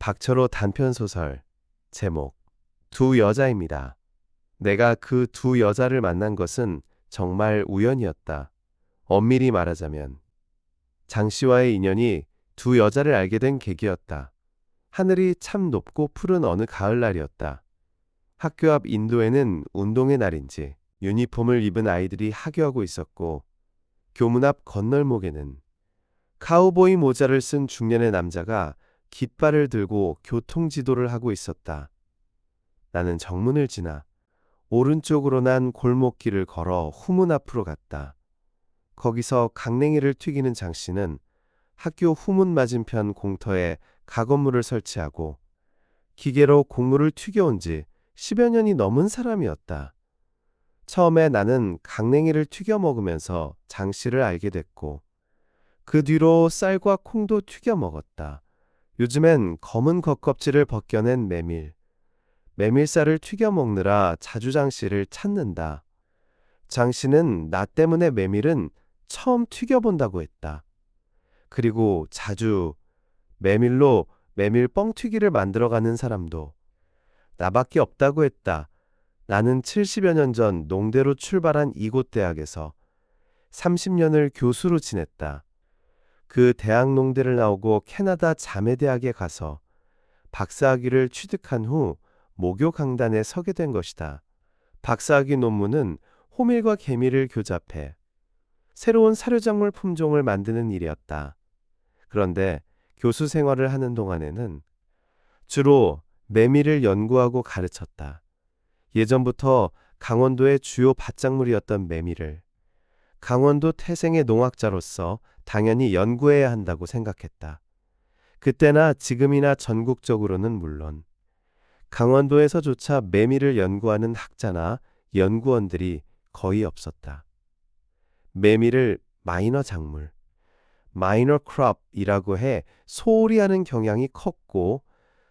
박철호 단편소설 제목 두 여자입니다. 내가 그 두 여자를 만난 것은 정말 우연이었다. 엄밀히 말하자면 장 씨와의 인연이 두 여자를 알게 된 계기였다. 하늘이 참 높고 푸른 어느 가을날이었다. 학교 앞 인도에는 운동의 날인지 유니폼을 입은 아이들이 하교하고 있었고 교문 앞 건널목에는 카우보이 모자를 쓴 중년의 남자가 깃발을 들고 교통지도를 하고 있었다. 나는 정문을 지나 오른쪽으로 난 골목길을 걸어 후문 앞으로 갔다. 거기서 강냉이를 튀기는 장 씨는 학교 후문 맞은편 공터에 가건물을 설치하고 기계로 곡물을 튀겨온 지 10여 년이 넘은 사람이었다. 처음에 나는 강냉이를 튀겨 먹으면서 장 씨를 알게 됐고 그 뒤로 쌀과 콩도 튀겨 먹었다. 요즘엔 검은 겉껍질을 벗겨낸 메밀쌀을 튀겨 먹느라 자주 장 씨를 찾는다. 장 씨는 나 때문에 메밀은 처음 튀겨본다고 했다. 그리고 자주 메밀로 메밀 뻥튀기를 만들어가는 사람도 나밖에 없다고 했다. 나는 70여 년 전 농대로 출발한 이곳 대학에서 30년을 교수로 지냈다. 그 대학 농대를 나오고 캐나다 자매대학에 가서 박사학위를 취득한 후 모교 강단에 서게 된 것이다. 박사학위 논문은 호밀과 개미를 교잡해 새로운 사료작물 품종을 만드는 일이었다. 그런데 교수 생활을 하는 동안에는 주로 메밀을 연구하고 가르쳤다. 예전부터 강원도의 주요 밭작물이었던 메밀을 강원도 태생의 농학자로서 당연히 연구해야 한다고 생각했다. 그때나 지금이나 전국적으로는 물론 강원도에서조차 메밀을 연구하는 학자나 연구원들이 거의 없었다. 메밀을 마이너 작물, 마이너 크롭이라고 해 소홀히 하는 경향이 컸고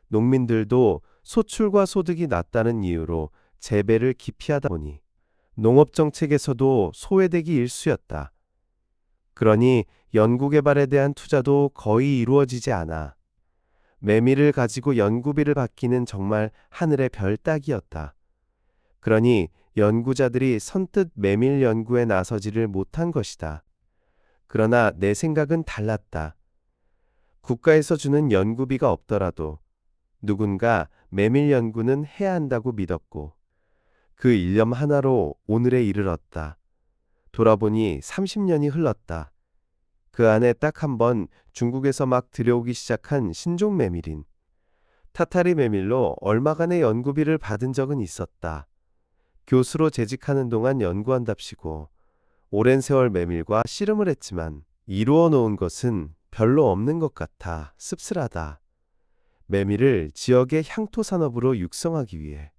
농민들도 소출과 소득이 낮다는 이유로 재배를 기피하다 보니 농업정책에서도 소외되기 일쑤였다. 그러니 연구개발에 대한 투자도 거의 이루어지지 않아 메밀을 가지고 연구비를 받기는 정말 하늘의 별 따기였다. 그러니 연구자들이 선뜻 메밀 연구에 나서지를 못한 것이다. 그러나 내 생각은 달랐다. 국가에서 주는 연구비가 없더라도 누군가 메밀 연구는 해야 한다고 믿었고 그 일념 하나로 오늘에 이르렀다. 돌아보니 30년이 흘렀다. 그 안에 딱 한 번 중국에서 막 들여오기 시작한 신종 메밀인 타타리 메밀로 얼마간의 연구비를 받은 적은 있었다. 교수로 재직하는 동안 연구한답시고 오랜 세월 메밀과 씨름을 했지만 이루어 놓은 것은 별로 없는 것 같아 씁쓸하다. 메밀을 지역의 향토 산업으로 육성하기 위해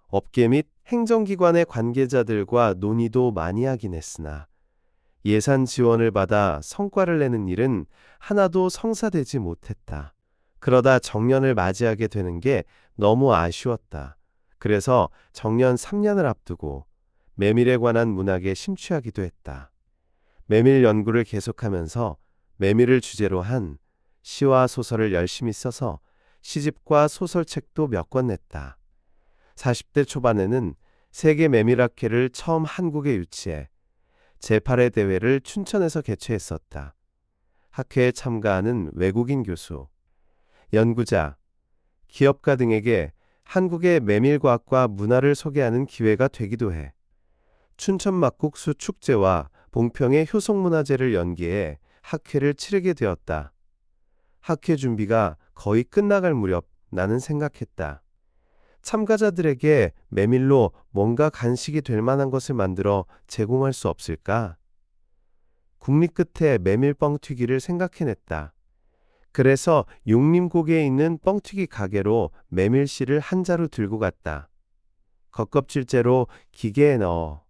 업계 및 행정기관의 관계자들과 논의도 많이 하긴 했으나 예산 지원을 받아 성과를 내는 일은 하나도 성사되지 못했다. 그러다 정년을 맞이하게 되는 게 너무 아쉬웠다. 그래서 정년 3년을 앞두고 메밀에 관한 문학에 심취하기도 했다. 메밀 연구를 계속하면서 메밀을 주제로 한 시와 소설을 열심히 써서 시집과 소설책도 몇 권 냈다. 40대 초반에는 세계 메밀학회를 처음 한국에 유치해 제8회 대회를 춘천에서 개최했었다. 학회에 참가하는 외국인 교수, 연구자, 기업가 등에게 한국의 메밀과학과 문화를 소개하는 기회가 되기도 해. 춘천 막국수 축제와 봉평의 효성문화제를 연계해 학회를 치르게 되었다. 학회 준비가 거의 끝나갈 무렵 나는 생각했다. 참가자들에게 메밀로 뭔가 간식이 될 만한 것을 만들어 제공할 수 없을까? 국립 끝에 메밀 뻥튀기를 생각해냈다. 그래서 용림고개에 있는 뻥튀기 가게로 메밀씨를 한 자루 들고 갔다. 겉껍질째로 기계에 넣어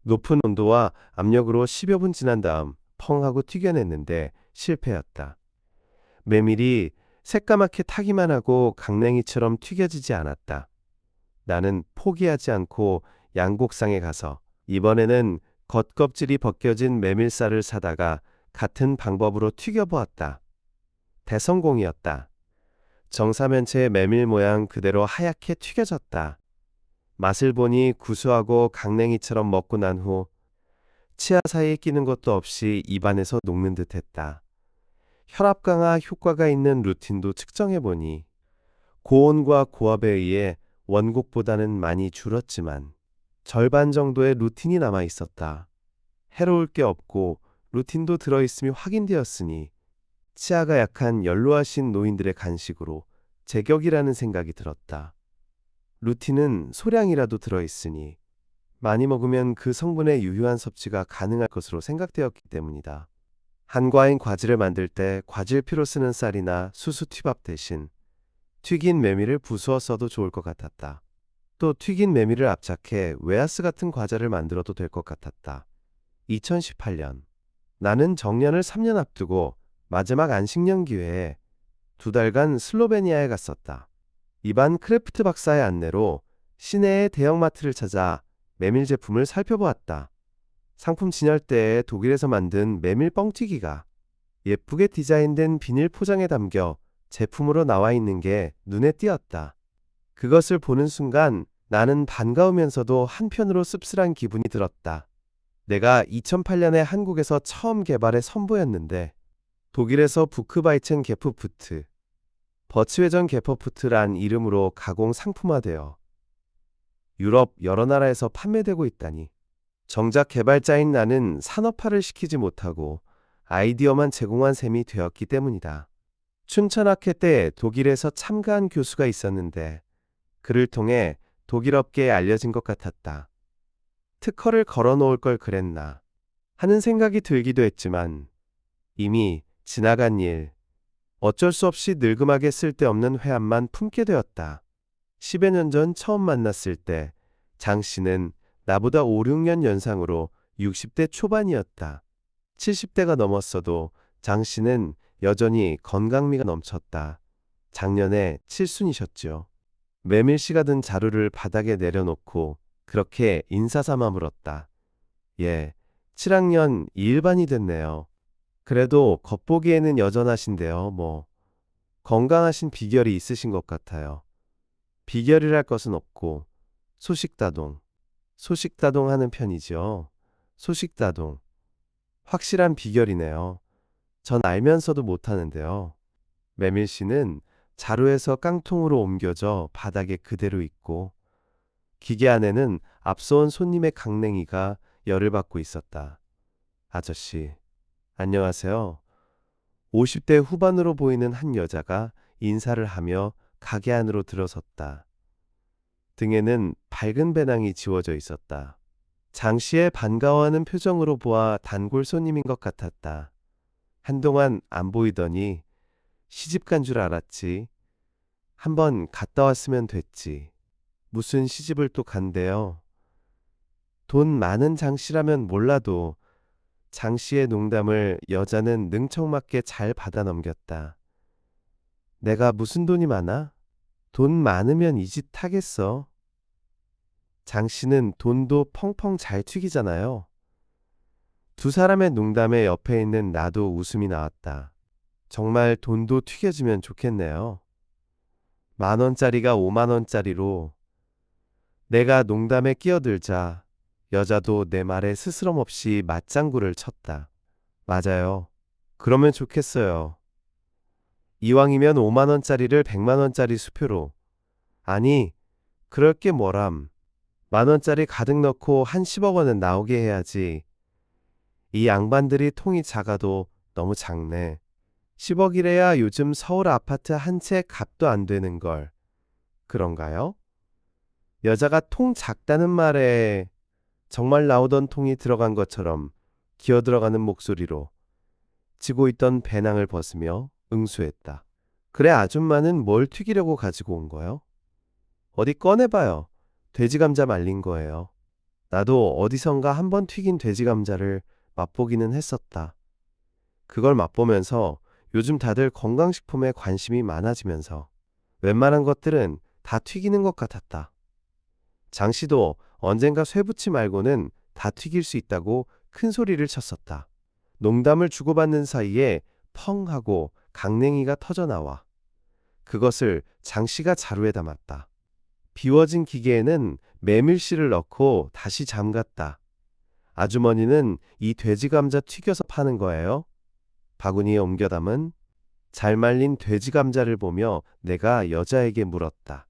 높은 온도와 압력으로 10여 분 지난 다음 펑 하고 튀겨냈는데 실패였다. 메밀이 새까맣게 타기만 하고 강냉이처럼 튀겨지지 않았다. 나는 포기하지 않고 양곡상에 가서 이번에는 겉껍질이 벗겨진 메밀쌀을 사다가 같은 방법으로 튀겨보았다. 대성공이었다. 정사면체의 메밀 모양 그대로 하얗게 튀겨졌다. 맛을 보니 구수하고 강냉이처럼 먹고 난 후 치아 사이에 끼는 것도 없이 입안에서 녹는 듯했다. 혈압 강화 효과가 있는 루틴도 측정해보니 고온과 고압에 의해 원곡보다는 많이 줄었지만 절반 정도의 루틴이 남아 있었다. 해로울 게 없고 루틴도 들어있음이 확인되었으니 치아가 약한 연로하신 노인들의 간식으로 제격이라는 생각이 들었다. 루틴은 소량이라도 들어있으니 많이 먹으면 그 성분의 유효한 섭취가 가능할 것으로 생각되었기 때문이다. 한과인 과즙을 만들 때 과즙피로 쓰는 쌀이나 수수 튀밥 대신 튀긴 메밀을 부수어 써도 좋을 것 같았다. 또 튀긴 메밀을 압착해 웨하스 같은 과자를 만들어도 될 것 같았다. 2018년 나는 정년을 3년 앞두고 마지막 안식년 기회에 2달간 슬로베니아에 갔었다. 이반 크래프트 박사의 안내로 시내의 대형마트를 찾아 메밀 제품을 살펴보았다. 상품 진열대에 독일에서 만든 메밀 뻥튀기가 예쁘게 디자인된 비닐 포장에 담겨 제품으로 나와 있는 게 눈에 띄었다. 그것을 보는 순간 나는 반가우면서도 한편으로 씁쓸한 기분이 들었다. 내가 2008년에 한국에서 처음 개발해 선보였는데 독일에서 부크바이첸 게프푸트, 버츠웨전 게퍼푸트란 이름으로 가공 상품화되어 유럽 여러 나라에서 판매되고 있다니. 정작 개발자인 나는 산업화를 시키지 못하고 아이디어만 제공한 셈이 되었기 때문이다. 춘천학회 때 독일에서 참가한 교수가 있었는데 그를 통해 독일 업계에 알려진 것 같았다. 특허를 걸어놓을 걸 그랬나 하는 생각이 들기도 했지만 이미 지나간 일, 어쩔 수 없이 늙음하게 쓸데없는 회한만 품게 되었다. 10여 년 전 처음 만났을 때 장 씨는 나보다 5, 6년 연상으로 60대 초반이었다. 70대가 넘었어도 장 씨는 여전히 건강미가 넘쳤다. 작년에 칠순이셨죠. 메밀 씨가 든 자루를 바닥에 내려놓고 그렇게 인사삼아 물었다. 예, 7학년 2일반이 됐네요. 그래도 겉보기에는 여전하신데요, 뭐. 건강하신 비결이 있으신 것 같아요. 비결이랄 것은 없고, 소식다동. 소식다동 하는 편이죠. 소식다동. 확실한 비결이네요. 전 알면서도 못하는데요. 메밀 씨는 자루에서 깡통으로 옮겨져 바닥에 그대로 있고, 기계 안에는 앞서 온 손님의 강냉이가 열을 받고 있었다. 아저씨, 안녕하세요. 50대 후반으로 보이는 한 여자가 인사를 하며 가게 안으로 들어섰다. 등에는 밝은 배낭이 지워져 있었다. 장 씨의 반가워하는 표정으로 보아 단골 손님인 것 같았다. 한동안 안 보이더니 시집 간 줄 알았지. 한번 갔다 왔으면 됐지. 무슨 시집을 또 간대요. 돈 많은 장 씨라면 몰라도 장 씨의 농담을 여자는 능청맞게 잘 받아 넘겼다. 내가 무슨 돈이 많아? 돈 많으면 이 짓 하겠어. 장 씨는 돈도 펑펑 잘 튀기잖아요. 두 사람의 농담에 옆에 있는 나도 웃음이 나왔다. 정말 돈도 튀겨주면 좋겠네요. 10,000원짜리가 50,000원짜리로 내가 농담에 끼어들자 여자도 내 말에 스스럼 없이 맞장구를 쳤다. 맞아요. 그러면 좋겠어요. 이왕이면 50,000원짜리를 100만원짜리 수표로. 아니, 그럴 게 뭐람. 10,000원짜리 가득 넣고 한 10억 원은 나오게 해야지. 이 양반들이 통이 작아도 너무 작네. 10억이래야 요즘 서울 아파트 한 채 값도 안 되는 걸. 그런가요? 여자가 통 작다는 말에 정말 나오던 통이 들어간 것처럼 기어 들어가는 목소리로 지고 있던 배낭을 벗으며 응수했다. 그래, 아줌마는 뭘 튀기려고 가지고 온 거요? 어디 꺼내봐요. 돼지 감자 말린 거예요. 나도 어디선가 한번 튀긴 돼지 감자를 맛보기는 했었다. 그걸 맛보면서 요즘 다들 건강식품에 관심이 많아지면서 웬만한 것들은 다 튀기는 것 같았다. 장 씨도 언젠가 쇠붙이 말고는 다 튀길 수 있다고 큰 소리를 쳤었다. 농담을 주고받는 사이에 펑 하고 강냉이가 터져나와 그것을 장 씨가 자루에 담았다. 비워진 기계에는 메밀씨를 넣고 다시 잠갔다. 아주머니는 이 돼지 감자 튀겨서 파는 거예요? 바구니에 옮겨 담은 잘 말린 돼지 감자를 보며 내가 여자에게 물었다.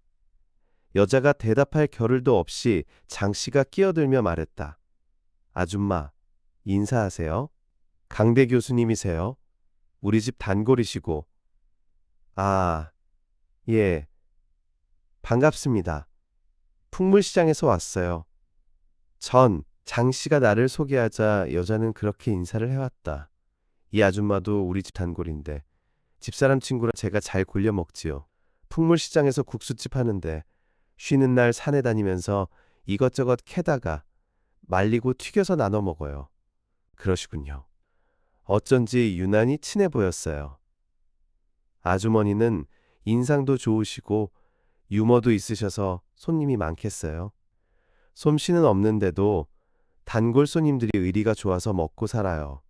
여자가 대답할 겨를도 없이 장 씨가 끼어들며 말했다. 아줌마, 인사하세요. 강대 교수님이세요? 우리 집 단골이시고. 아, 예, 반갑습니다. 풍물시장에서 왔어요. 장 씨가 나를 소개하자 여자는 그렇게 인사를 해왔다. 이 아줌마도 우리 집 단골인데 집사람 친구라 제가 잘 골려 먹지요. 풍물시장에서 국수집 하는데 쉬는 날 산에 다니면서 이것저것 캐다가 말리고 튀겨서 나눠 먹어요. 그러시군요. 어쩐지 유난히 친해 보였어요. 아주머니는 인상도 좋으시고 유머도 있으셔서 손님이 많겠어요. 솜씨는 없는데도 단골 손님들이 의리가 좋아서 먹고 살아요.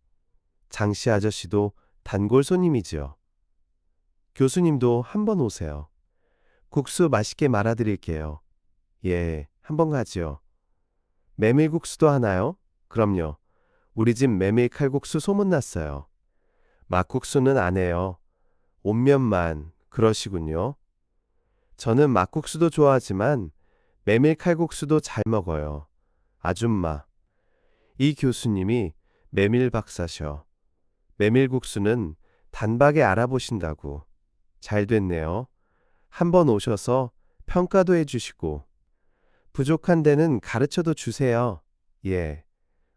장씨 아저씨도 단골 손님이지요. 교수님도 한번 오세요. 국수 맛있게 말아드릴게요. 예, 한번 가지요. 메밀국수도 하나요? 그럼요. 우리 집 메밀 칼국수 소문났어요. 막국수는 안 해요. 온면만. 그러시군요. 저는 막국수도 좋아하지만 메밀 칼국수도 잘 먹어요. 아줌마. 이 교수님이 메밀 박사셔. 메밀국수는 단박에 알아보신다고. 잘 됐네요. 한번 오셔서 평가도 해주시고. 부족한 데는 가르쳐도 주세요. 예,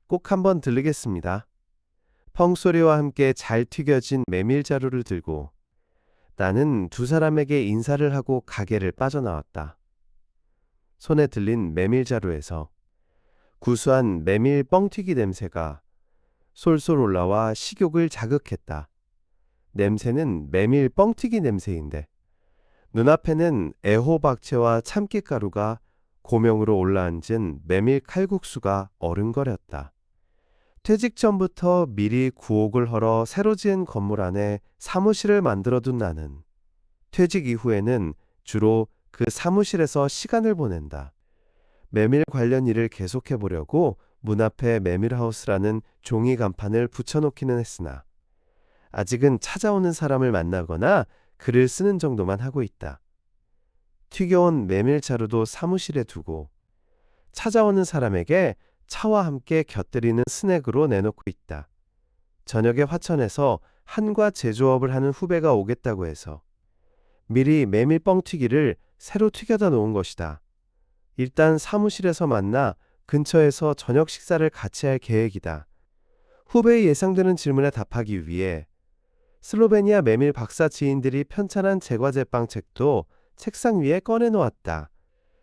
꼭 한번 들르겠습니다. 펑소리와 함께 잘 튀겨진 메밀자루를 들고 나는 두 사람에게 인사를 하고 가게를 빠져나왔다. 손에 들린 메밀자루에서 구수한 메밀 뻥튀기 냄새가 솔솔 올라와 식욕을 자극했다. 냄새는 메밀 뻥튀기 냄새인데 눈앞에는 애호박채와 참깨가루가 고명으로 올라앉은 메밀 칼국수가 어른거렸다. 퇴직 전부터 미리 구옥을 헐어 새로 지은 건물 안에 사무실을 만들어둔 나는 퇴직 이후에는 주로 그 사무실에서 시간을 보낸다. 메밀 관련 일을 계속해 보려고 문 앞에 메밀하우스라는 종이 간판을 붙여놓기는 했으나 아직은 찾아오는 사람을 만나거나 글을 쓰는 정도만 하고 있다. 튀겨온 메밀자루도 사무실에 두고 찾아오는 사람에게 차와 함께 곁들이는 스낵으로 내놓고 있다. 저녁에 화천에서 한과 제조업을 하는 후배가 오겠다고 해서 미리 메밀 뻥튀기를 새로 튀겨다 놓은 것이다. 일단 사무실에서 만나 근처에서 저녁 식사를 같이 할 계획이다. 후배의 예상되는 질문에 답하기 위해 슬로베니아 메밀 박사 지인들이 편찬한 제과제빵 책도 책상 위에 꺼내놓았다.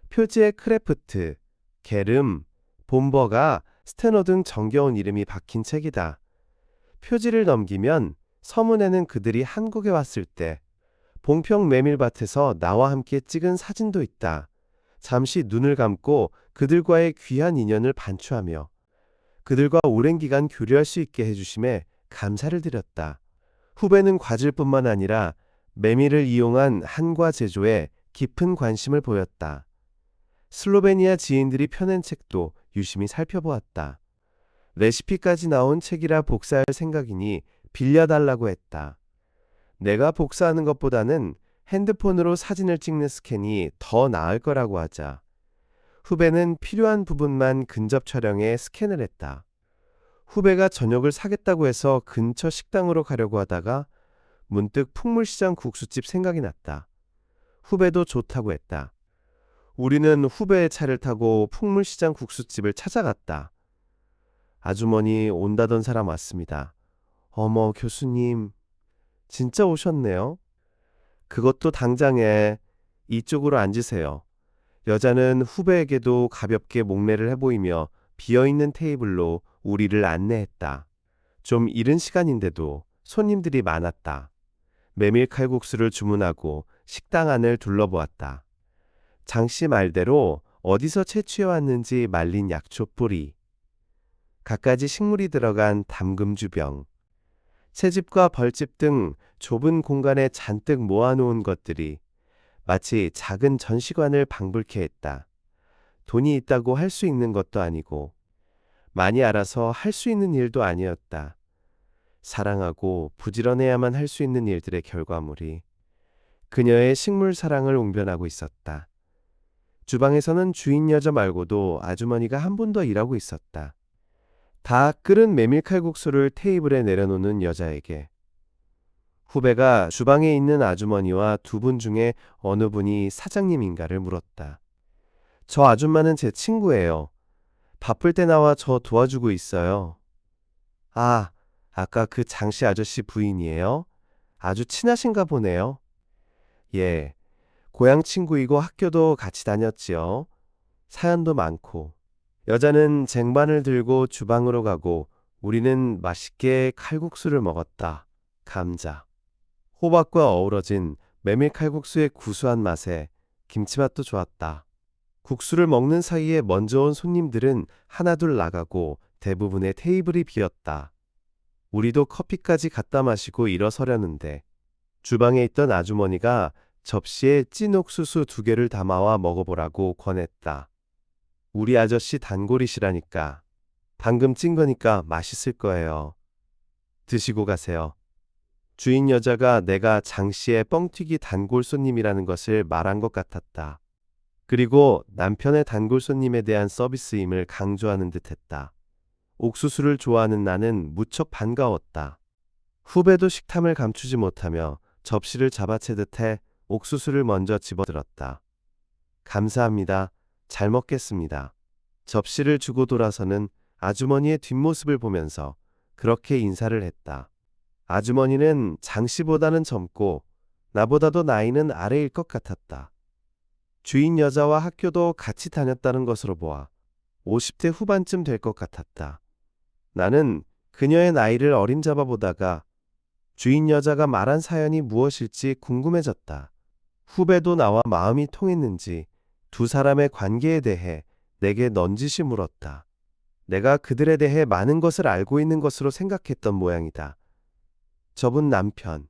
표지에 크래프트, 게름, 봄버가, 스테너 등 정겨운 이름이 박힌 책이다. 표지를 넘기면 서문에는 그들이 한국에 왔을 때 봉평 메밀밭에서 나와 함께 찍은 사진도 있다. 잠시 눈을 감고 그들과의 귀한 인연을 반추하며 그들과 오랜 기간 교류할 수 있게 해주심에 감사를 드렸다. 후배는 과질뿐만 아니라 메밀을 이용한 한과 제조에 깊은 관심을 보였다. 슬로베니아 지인들이 펴낸 책도 유심히 살펴보았다. 레시피까지 나온 책이라 복사할 생각이니 빌려달라고 했다. 내가 복사하는 것보다는 핸드폰으로 사진을 찍는 스캔이 더 나을 거라고 하자 후배는 필요한 부분만 근접 촬영해 스캔을 했다. 후배가 저녁을 사겠다고 해서 근처 식당으로 가려고 하다가 문득 풍물시장 국수집 생각이 났다. 후배도 좋다고 했다. 우리는 후배의 차를 타고 풍물시장 국수집을 찾아갔다. 아주머니 온다던 사람 왔습니다. 어머, 교수님, 진짜 오셨네요. 그것도 당장에 이쪽으로 앉으세요. 여자는 후배에게도 가볍게 목례를 해보이며 비어있는 테이블로 우리를 안내했다. 좀 이른 시간인데도 손님들이 많았다. 메밀 칼국수를 주문하고 식당 안을 둘러보았다. 장씨 말대로 어디서 채취해왔는지 말린 약초 뿌리, 갖가지 식물이 들어간 담금주병, 새집과 벌집 등 좁은 공간에 잔뜩 모아놓은 것들이 마치 작은 전시관을 방불케 했다. 돈이 있다고 할 수 있는 것도 아니고 많이 알아서 할 수 있는 일도 아니었다. 사랑하고 부지런해야만 할 수 있는 일들의 결과물이 그녀의 식물 사랑을 웅변하고 있었다. 주방에서는 주인 여자 말고도 아주머니가 한 분 더 일하고 있었다. 다 끓은 메밀칼국수를 테이블에 내려놓는 여자에게 후배가 주방에 있는 아주머니와 두 분 중에 어느 분이 사장님인가를 물었다. 저 아줌마는 제 친구예요. 바쁠 때 나와 저 도와주고 있어요. 아, 아까 그 장씨 아저씨 부인이에요? 아주 친하신가 보네요. 예, 고향 친구이고 학교도 같이 다녔지요. 사연도 많고. 여자는 쟁반을 들고 주방으로 가고 우리는 맛있게 칼국수를 먹었다. 감자. 호박과 어우러진 메밀 칼국수의 구수한 맛에 김치맛도 좋았다. 국수를 먹는 사이에 먼저 온 손님들은 하나둘 나가고 대부분의 테이블이 비었다. 우리도 커피까지 갖다 마시고 일어서려는데 주방에 있던 아주머니가 접시에 찐 옥수수 2개를 담아와 먹어보라고 권했다. 우리 아저씨 단골이시라니까. 방금 찐 거니까 맛있을 거예요. 드시고 가세요. 주인 여자가 내가 장씨의 뻥튀기 단골 손님이라는 것을 말한 것 같았다. 그리고 남편의 단골 손님에 대한 서비스임을 강조하는 듯했다. 옥수수를 좋아하는 나는 무척 반가웠다. 후배도 식탐을 감추지 못하며 접시를 잡아채듯 해 옥수수를 먼저 집어들었다. 감사합니다. 잘 먹겠습니다. 접시를 주고 돌아서는 아주머니의 뒷모습을 보면서 그렇게 인사를 했다. 아주머니는 장씨보다는 젊고 나보다도 나이는 아래일 것 같았다. 주인 여자와 학교도 같이 다녔다는 것으로 보아 50대 후반쯤 될 것 같았다. 나는 그녀의 나이를 어림잡아 보다가 주인 여자가 말한 사연이 무엇일지 궁금해졌다. 후배도 나와 마음이 통했는지 두 사람의 관계에 대해 내게 넌지시 물었다. 내가 그들에 대해 많은 것을 알고 있는 것으로 생각했던 모양이다. 저분 남편,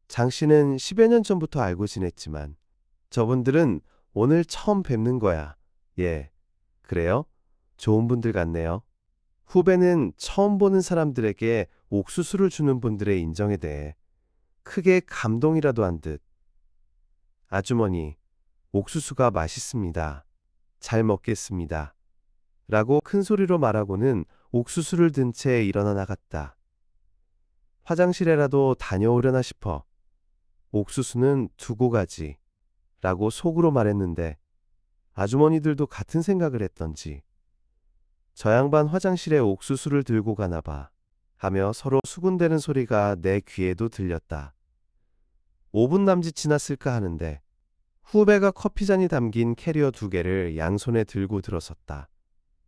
장 씨는 10여 년 전부터 알고 지냈지만 저분들은 오늘 처음 뵙는 거야. 예, 그래요? 좋은 분들 같네요. 후배는 처음 보는 사람들에게 옥수수를 주는 분들의 인정에 대해 크게 감동이라도 한 듯. 아주머니, 옥수수가 맛있습니다. 잘 먹겠습니다. 라고 큰 소리로 말하고는 옥수수를 든 채 일어나 나갔다. 화장실에라도 다녀오려나 싶어. 옥수수는 두고 가지. 라고 속으로 말했는데 아주머니들도 같은 생각을 했던지 저 양반 화장실에 옥수수를 들고 가나 봐 하며 서로 수군대는 소리가 내 귀에도 들렸다. 5분 남짓 지났을까 하는데 후배가 커피잔이 담긴 캐리어 2개를 양손에 들고 들어섰다.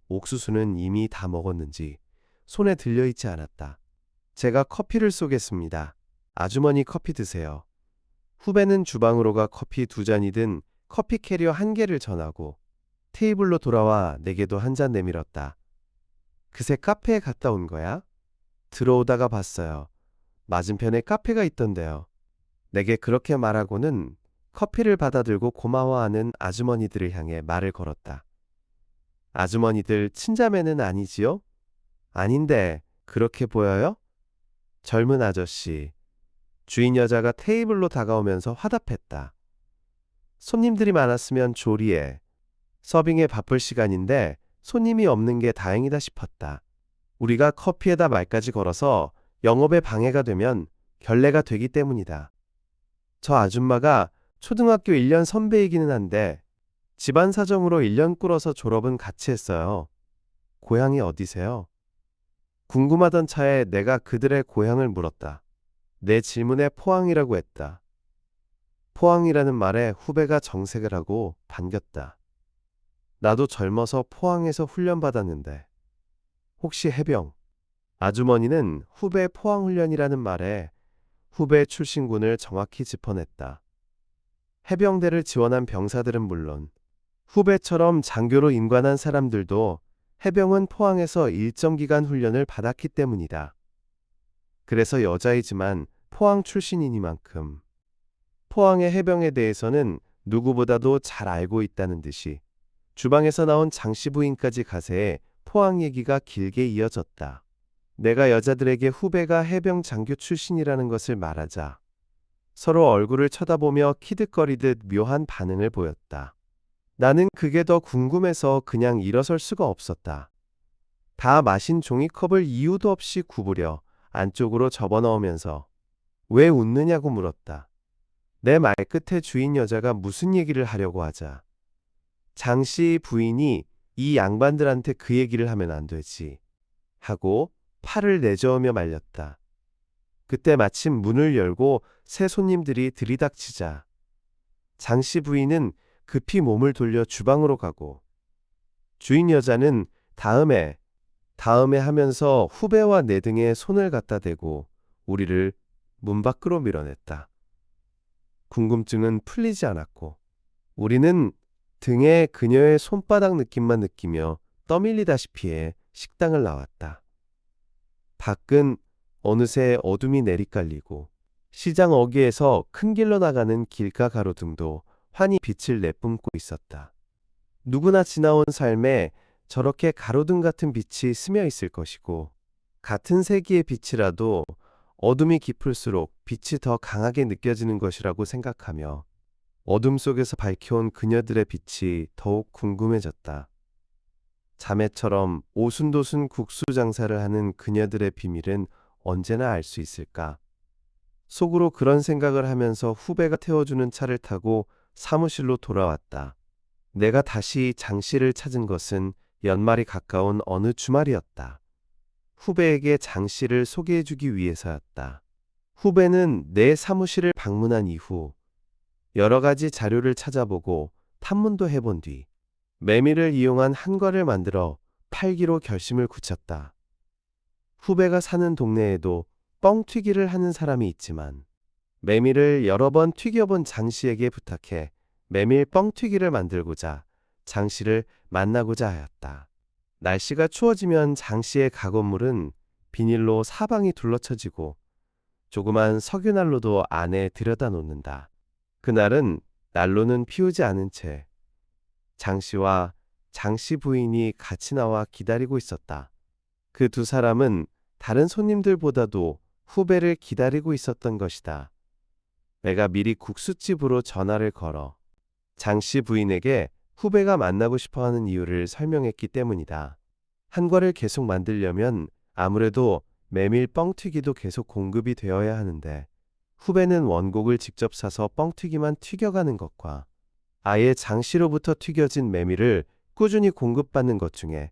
옥수수는 이미 다 먹었는지 손에 들려있지 않았다. 제가 커피를 쏘겠습니다. 아주머니 커피 드세요. 후배는 주방으로 가 커피 2잔이 든 커피 캐리어 1개를 전하고 테이블로 돌아와 내게도 한 잔 내밀었다. 그새 카페에 갔다 온 거야? 들어오다가 봤어요. 맞은편에 카페가 있던데요. 내게 그렇게 말하고는 커피를 받아들고 고마워하는 아주머니들을 향해 말을 걸었다. 아주머니들 친자매는 아니지요? 아닌데 그렇게 보여요? 젊은 아저씨. 주인 여자가 테이블로 다가오면서 화답했다. 손님들이 많았으면 조리해. 서빙에 바쁠 시간인데 손님이 없는 게 다행이다 싶었다. 우리가 커피에다 말까지 걸어서 영업에 방해가 되면 결례가 되기 때문이다. 저 아줌마가 초등학교 1년 선배이기는 한데 집안 사정으로 1년 꿇어서 졸업은 같이 했어요. 고향이 어디세요? 궁금하던 차에 내가 그들의 고향을 물었다. 내 질문에 포항이라고 했다. 포항이라는 말에 후배가 정색을 하고 반겼다. 나도 젊어서 포항에서 훈련받았는데. 혹시 해병? 아주머니는 후배 포항훈련이라는 말에 후배 출신군을 정확히 짚어냈다. 해병대를 지원한 병사들은 물론 후배처럼 장교로 임관한 사람들도 해병은 포항에서 일정 기간 훈련을 받았기 때문이다. 그래서 여자이지만 포항 출신이니만큼 포항의 해병에 대해서는 누구보다도 잘 알고 있다는 듯이 주방에서 나온 장씨 부인까지 가세해 포항 얘기가 길게 이어졌다. 내가 여자들에게 후배가 해병 장교 출신이라는 것을 말하자 서로 얼굴을 쳐다보며 키득거리듯 묘한 반응을 보였다. 나는 그게 더 궁금해서 그냥 일어설 수가 없었다. 다 마신 종이컵을 이유도 없이 구부려 안쪽으로 접어넣으면서 왜 웃느냐고 물었다. 내 말끝에 주인 여자가 무슨 얘기를 하려고 하자 장씨 부인이 이 양반들한테 그 얘기를 하면 안 되지 하고 팔을 내저으며 말렸다. 그때 마침 문을 열고 새 손님들이 들이닥치자 장씨 부인은 급히 몸을 돌려 주방으로 가고 주인 여자는 다음에 하면서 후배와 내 등에 손을 갖다 대고 우리를 문 밖으로 밀어냈다. 궁금증은 풀리지 않았고 우리는 등에 그녀의 손바닥 느낌만 느끼며 떠밀리다시피 해 식당을 나왔다. 밖은 어느새 어둠이 내리깔리고 시장 어귀에서 큰 길로 나가는 길가 가로등도 환히 빛을 내뿜고 있었다. 누구나 지나온 삶에 저렇게 가로등 같은 빛이 스며 있을 것이고 같은 세기의 빛이라도 어둠이 깊을수록 빛이 더 강하게 느껴지는 것이라고 생각하며 어둠 속에서 밝혀온 그녀들의 빛이 더욱 궁금해졌다. 자매처럼 오순도순 국수 장사를 하는 그녀들의 비밀은 언제나 알 수 있을까? 속으로 그런 생각을 하면서 후배가 태워주는 차를 타고 사무실로 돌아왔다. 내가 다시 장씨를 찾은 것은 연말이 가까운 어느 주말이었다. 후배에게 장씨를 소개해주기 위해서였다. 후배는 내 사무실을 방문한 이후 여러 가지 자료를 찾아보고 탐문도 해본 뒤 메밀을 이용한 한과를 만들어 팔기로 결심을 굳혔다. 후배가 사는 동네에도 뻥튀기를 하는 사람이 있지만 메밀을 여러 번 튀겨본 장씨에게 부탁해 메밀 뻥튀기를 만들고자 장씨를 만나고자 하였다. 날씨가 추워지면 장씨의 가건물은 비닐로 사방이 둘러쳐지고 조그만 석유난로도 안에 들여다 놓는다. 그날은 난로는 피우지 않은 채 장씨와 장씨 부인이 같이 나와 기다리고 있었다. 그 두 사람은 다른 손님들보다도 후배를 기다리고 있었던 것이다. 내가 미리 국수집으로 전화를 걸어 장씨 부인에게 후배가 만나고 싶어하는 이유를 설명했기 때문이다. 한과를 계속 만들려면 아무래도 메밀 뻥튀기도 계속 공급이 되어야 하는데 후배는 원곡을 직접 사서 뻥튀기만 튀겨가는 것과 아예 장씨로부터 튀겨진 메밀을 꾸준히 공급받는 것 중에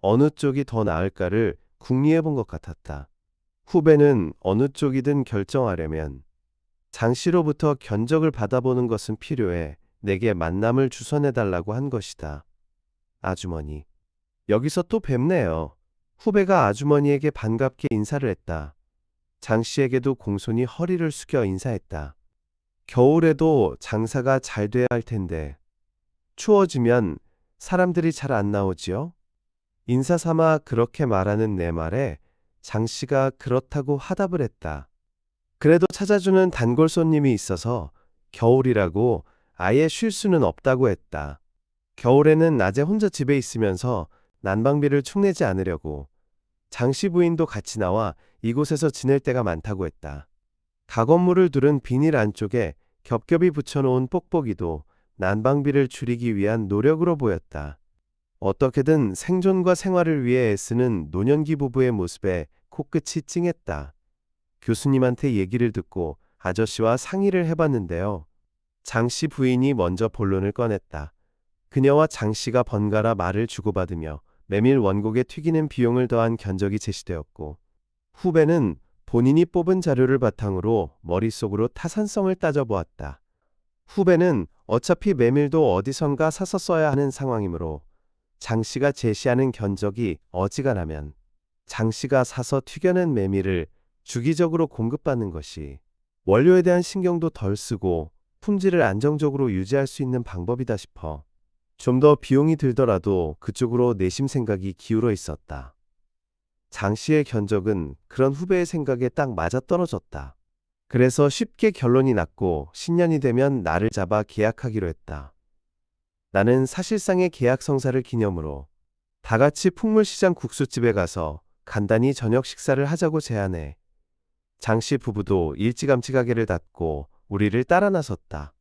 어느 쪽이 더 나을까를 궁리해 본 것 같았다. 후배는 어느 쪽이든 결정하려면 장씨로부터 견적을 받아보는 것은 필요해 내게 만남을 주선해달라고 한 것이다. 아주머니. 여기서 또 뵙네요. 후배가 아주머니에게 반갑게 인사를 했다. 장씨에게도 공손히 허리를 숙여 인사했다. 겨울에도 장사가 잘 돼야 할 텐데 추워지면 사람들이 잘 안 나오지요? 인사 삼아 그렇게 말하는 내 말에 장씨가 그렇다고 화답을 했다. 그래도 찾아주는 단골 손님이 있어서 겨울이라고 아예 쉴 수는 없다고 했다. 겨울에는 낮에 혼자 집에 있으면서 난방비를 축내지 않으려고 장씨 부인도 같이 나와 이곳에서 지낼 때가 많다고 했다. 가건물을 두른 비닐 안쪽에 겹겹이 붙여놓은 뽁뽁이도 난방비를 줄이기 위한 노력으로 보였다. 어떻게든 생존과 생활을 위해 애쓰는 노년기 부부의 모습에 코끝이 찡했다. 교수님한테 얘기를 듣고 아저씨와 상의를 해봤는데요. 장씨 부인이 먼저 본론을 꺼냈다. 그녀와 장씨가 번갈아 말을 주고받으며 메밀 원곡에 튀기는 비용을 더한 견적이 제시되었고 후배는 본인이 뽑은 자료를 바탕으로 머릿속으로 타산성을 따져보았다. 후배는 어차피 메밀도 어디선가 사서 써야 하는 상황이므로 장씨가 제시하는 견적이 어지간하면 장씨가 사서 튀겨낸 메밀을 주기적으로 공급받는 것이 원료에 대한 신경도 덜 쓰고 품질을 안정적으로 유지할 수 있는 방법이다 싶어 좀 더 비용이 들더라도 그쪽으로 내심 생각이 기울어 있었다. 장 씨의 견적은 그런 후배의 생각에 딱 맞아떨어졌다. 그래서 쉽게 결론이 났고 신년이 되면 나를 잡아 계약하기로 했다. 나는 사실상의 계약 성사를 기념으로 다 같이 풍물시장 국수집에 가서 간단히 저녁 식사를 하자고 제안해 장씨 부부도 일찌감치 가게를 닫고 우리를 따라 나섰다.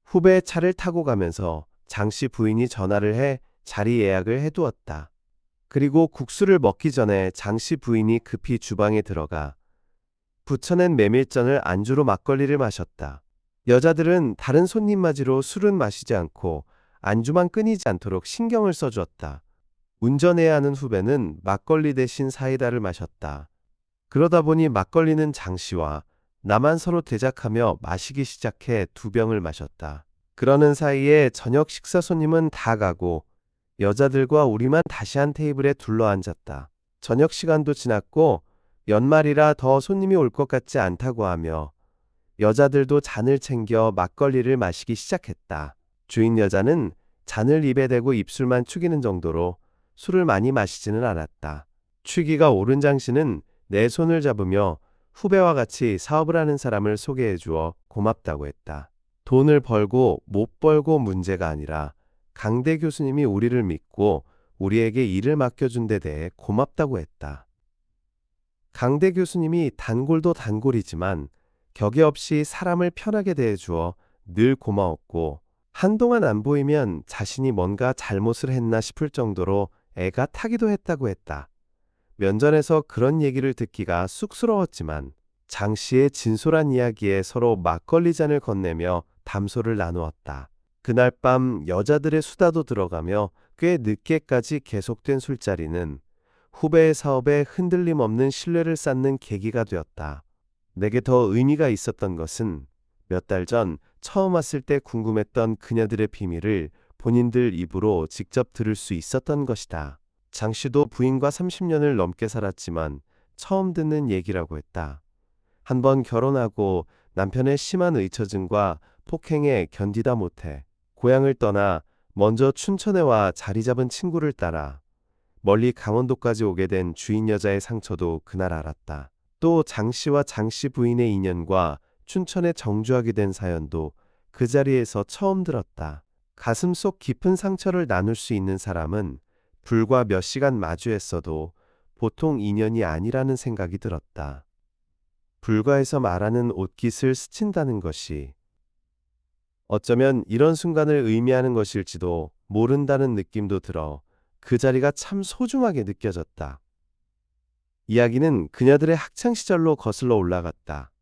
후배의 차를 타고 가면서 장씨 부인이 전화를 해 자리 예약을 해두었다. 그리고 국수를 먹기 전에 장씨 부인이 급히 주방에 들어가 부쳐낸 메밀전을 안주로 막걸리를 마셨다. 여자들은 다른 손님 맞이로 술은 마시지 않고 안주만 끊이지 않도록 신경을 써주었다. 운전해야 하는 후배는 막걸리 대신 사이다를 마셨다. 그러다 보니 막걸리는 장씨와 나만 서로 대작하며 마시기 시작해 2병을 마셨다. 그러는 사이에 저녁 식사 손님은 다 가고 여자들과 우리만 다시 한 테이블에 둘러앉았다. 저녁 시간도 지났고 연말이라 더 손님이 올 것 같지 않다고 하며 여자들도 잔을 챙겨 막걸리를 마시기 시작했다. 주인 여자는 잔을 입에 대고 입술만 축이는 정도로 술을 많이 마시지는 않았다. 취기가 오른 장씨는 내 손을 잡으며 후배와 같이 사업을 하는 사람을 소개해 주어 고맙다고 했다. 돈을 벌고 못 벌고 문제가 아니라 강대 교수님이 우리를 믿고 우리에게 일을 맡겨준 데 대해 고맙다고 했다. 강대 교수님이 단골도 단골이지만 격의 없이 사람을 편하게 대해주어 늘 고마웠고 한동안 안 보이면 자신이 뭔가 잘못을 했나 싶을 정도로 애가 타기도 했다고 했다. 면전에서 그런 얘기를 듣기가 쑥스러웠지만 장 씨의 진솔한 이야기에 서로 막걸리 잔을 건네며 담소를 나누었다. 그날 밤 여자들의 수다도 들어가며 꽤 늦게까지 계속된 술자리는 후배의 사업에 흔들림 없는 신뢰를 쌓는 계기가 되었다. 내게 더 의미가 있었던 것은 몇 달 전 처음 왔을 때 궁금했던 그녀들의 비밀을 본인들 입으로 직접 들을 수 있었던 것이다. 장 씨도 부인과 30년을 넘게 살았지만 처음 듣는 얘기라고 했다. 한번 결혼하고 남편의 심한 의처증과 폭행에 견디다 못해 고향을 떠나 먼저 춘천에 와 자리 잡은 친구를 따라 멀리 강원도까지 오게 된 주인 여자의 상처도 그날 알았다. 또 장 씨와 장 씨 부인의 인연과 춘천에 정주하게 된 사연도 그 자리에서 처음 들었다. 가슴 속 깊은 상처를 나눌 수 있는 사람은 불과 몇 시간 마주했어도 보통 인연이 아니라는 생각이 들었다. 불가에서 말하는 옷깃을 스친다는 것이 어쩌면 이런 순간을 의미하는 것일지도 모른다는 느낌도 들어 그 자리가 참 소중하게 느껴졌다. 이야기는 그녀들의 학창시절로 거슬러 올라갔다.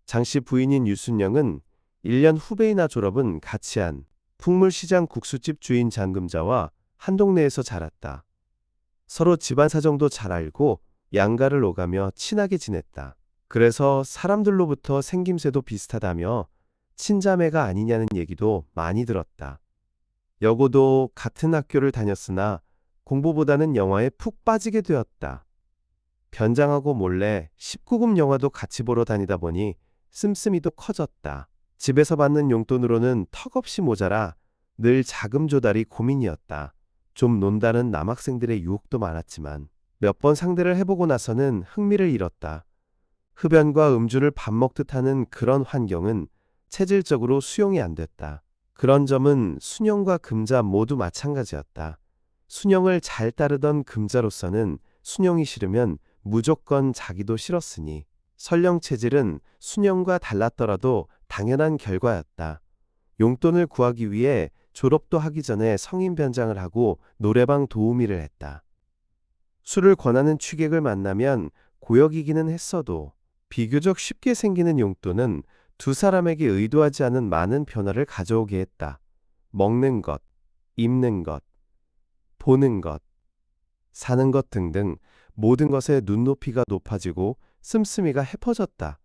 장씨 부인인 유순영은 1년 후배이나 졸업은 같이 한 풍물시장 국수집 주인 장금자와 한 동네에서 자랐다. 서로 집안 사정도 잘 알고 양가를 오가며 친하게 지냈다. 그래서 사람들로부터 생김새도 비슷하다며 친자매가 아니냐는 얘기도 많이 들었다. 여고도 같은 학교를 다녔으나 공부보다는 영화에 푹 빠지게 되었다. 변장하고 몰래 19금 영화도 같이 보러 다니다 보니 씀씀이도 커졌다. 집에서 받는 용돈으로는 턱없이 모자라 늘 자금 조달이 고민이었다. 좀 논다는 남학생들의 유혹도 많았지만 몇 번 상대를 해보고 나서는 흥미를 잃었다. 흡연과 음주를 밥 먹듯 하는 그런 환경은 체질적으로 수용이 안 됐다. 그런 점은 순영과 금자 모두 마찬가지였다. 순영을 잘 따르던 금자로서는 순영이 싫으면 무조건 자기도 싫었으니 설령 체질은 순영과 달랐더라도 당연한 결과였다. 용돈을 구하기 위해 졸업도 하기 전에 성인 변장을 하고 노래방 도우미를 했다. 술을 권하는 취객을 만나면 고역이기는 했어도 비교적 쉽게 생기는 용돈은 두 사람에게 의도하지 않은 많은 변화를 가져오게 했다. 먹는 것, 입는 것, 보는 것, 사는 것 등등 모든 것에 눈높이가 높아지고 씀씀이가 헤퍼졌다.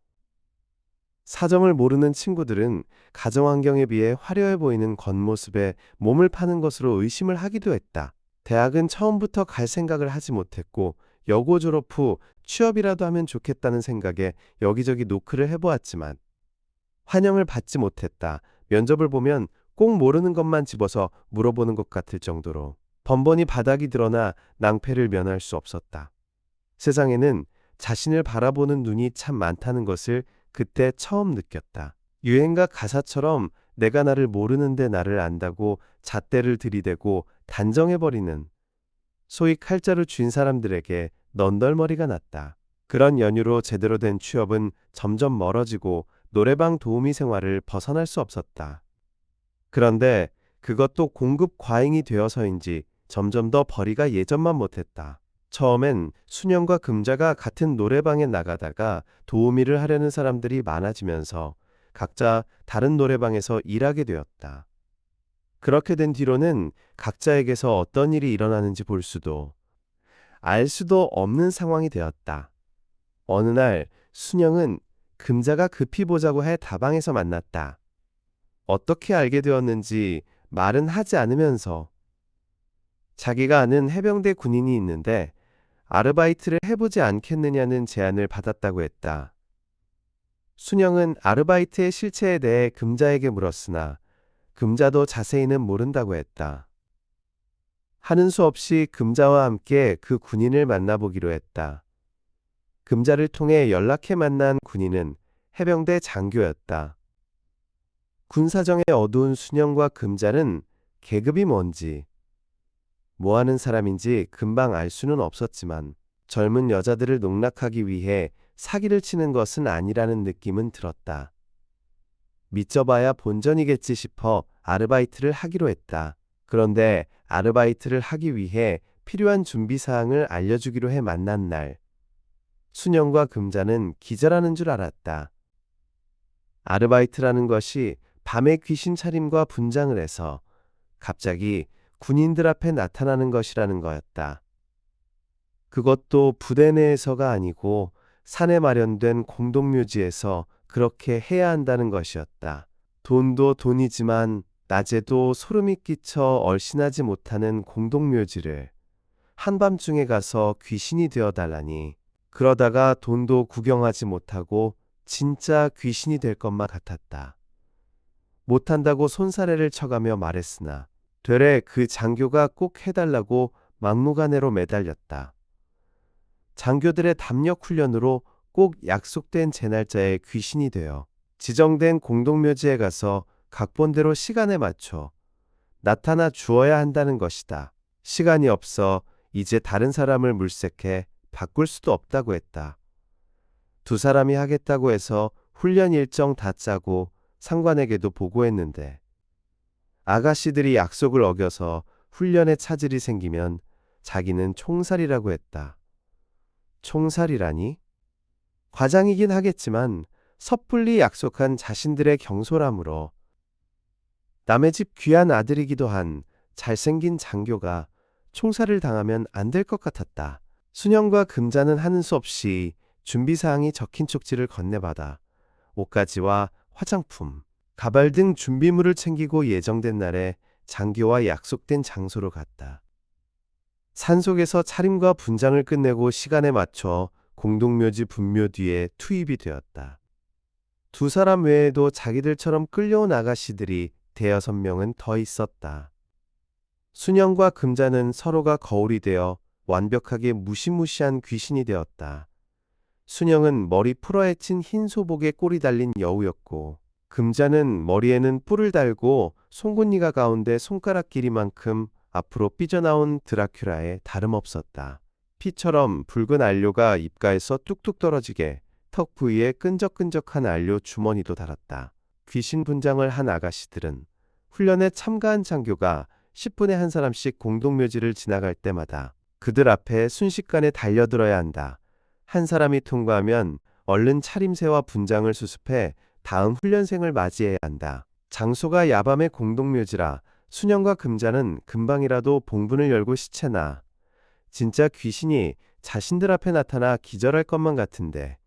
사정을 모르는 친구들은 가정환경에 비해 화려해 보이는 겉모습에 몸을 파는 것으로 의심을 하기도 했다. 대학은 처음부터 갈 생각을 하지 못했고 여고 졸업 후 취업이라도 하면 좋겠다는 생각에 여기저기 노크를 해보았지만 환영을 받지 못했다. 면접을 보면 꼭 모르는 것만 집어서 물어보는 것 같을 정도로 번번이 바닥이 드러나 낭패를 면할 수 없었다. 세상에는 자신을 바라보는 눈이 참 많다는 것을 그때 처음 느꼈다. 유행가 가사처럼 내가 나를 모르는데 나를 안다고 잣대를 들이대고 단정해버리는 소위 칼자루 쥔 사람들에게 넌덜머리가 났다. 그런 연유로 제대로 된 취업은 점점 멀어지고 노래방 도우미 생활을 벗어날 수 없었다. 그런데 그것도 공급 과잉이 되어서인지 점점 더 벌이가 예전만 못했다. 처음엔 순영과 금자가 같은 노래방에 나가다가 도우미를 하려는 사람들이 많아지면서 각자 다른 노래방에서 일하게 되었다. 그렇게 된 뒤로는 각자에게서 어떤 일이 일어나는지 볼 수도 알 수도 없는 상황이 되었다. 어느 날 순영은 금자가 급히 보자고 해 다방에서 만났다. 어떻게 알게 되었는지 말은 하지 않으면서 자기가 아는 해병대 군인이 있는데 아르바이트를 해보지 않겠느냐는 제안을 받았다고 했다. 순영은 아르바이트의 실체에 대해 금자에게 물었으나 금자도 자세히는 모른다고 했다. 하는 수 없이 금자와 함께 그 군인을 만나보기로 했다. 금자를 통해 연락해 만난 군인은 해병대 장교였다. 군사정의 어두운 순영과 금자는 계급이 뭔지, 뭐 하는 사람인지 금방 알 수는 없었지만 젊은 여자들을 농락하기 위해 사기를 치는 것은 아니라는 느낌은 들었다. 믿져봐야 본전이겠지 싶어 아르바이트를 하기로 했다. 그런데 아르바이트를 하기 위해 필요한 준비사항을 알려주기로 해 만난 날, 순영과 금자는 기절하는 줄 알았다. 아르바이트라는 것이 밤에 귀신 차림과 분장을 해서 갑자기 군인들 앞에 나타나는 것이라는 거였다. 그것도 부대 내에서가 아니고 산에 마련된 공동묘지에서 그렇게 해야 한다는 것이었다. 돈도 돈이지만 낮에도 소름이 끼쳐 얼씬하지 못하는 공동묘지를 한밤중에 가서 귀신이 되어달라니, 그러다가 돈도 구경하지 못하고 진짜 귀신이 될 것만 같았다. 못한다고 손사래를 쳐가며 말했으나 되레 그 장교가 꼭 해달라고 막무가내로 매달렸다. 장교들의 담력 훈련으로 꼭 약속된 제날짜에 귀신이 되어 지정된 공동묘지에 가서 각본대로 시간에 맞춰 나타나 주어야 한다는 것이다. 시간이 없어 이제 다른 사람을 물색해 바꿀 수도 없다고 했다. 두 사람이 하겠다고 해서 훈련 일정 다 짜고 상관에게도 보고했는데 아가씨들이 약속을 어겨서 훈련에 차질이 생기면 자기는 총살이라고 했다. 총살이라니? 과장이긴 하겠지만 섣불리 약속한 자신들의 경솔함으로 남의 집 귀한 아들이기도 한 잘생긴 장교가 총살을 당하면 안 될 것 같았다. 순영과 금자는 하는 수 없이 준비사항이 적힌 쪽지를 건네받아 옷가지와 화장품, 가발 등 준비물을 챙기고 예정된 날에 장교와 약속된 장소로 갔다. 산속에서 차림과 분장을 끝내고 시간에 맞춰 공동묘지 분묘 뒤에 투입이 되었다. 두 사람 외에도 자기들처럼 끌려온 아가씨들이 대여섯 명은 더 있었다. 순영과 금자는 서로가 거울이 되어 완벽하게 무시무시한 귀신이 되었다. 순영은 머리 풀어헤친 흰 소복에 꼴이 달린 여우였고, 금자는 머리에는 뿔을 달고 송곳니가 가운데 손가락 길이만큼 앞으로 삐져나온 드라큘라에 다름없었다. 피처럼 붉은 안료가 입가에서 뚝뚝 떨어지게 턱 부위에 끈적끈적한 안료 주머니도 달았다. 귀신 분장을 한 아가씨들은 훈련에 참가한 장교가 10분에 한 사람씩 공동묘지를 지나갈 때마다 그들 앞에 순식간에 달려들어야 한다. 한 사람이 통과하면 얼른 차림새와 분장을 수습해 다음 훈련생을 맞이해야 한다. 장소가 야밤의 공동묘지라 순영과 금자는 금방이라도 봉분을 열고 시체나 진짜 귀신이 자신들 앞에 나타나 기절할 것만 같은데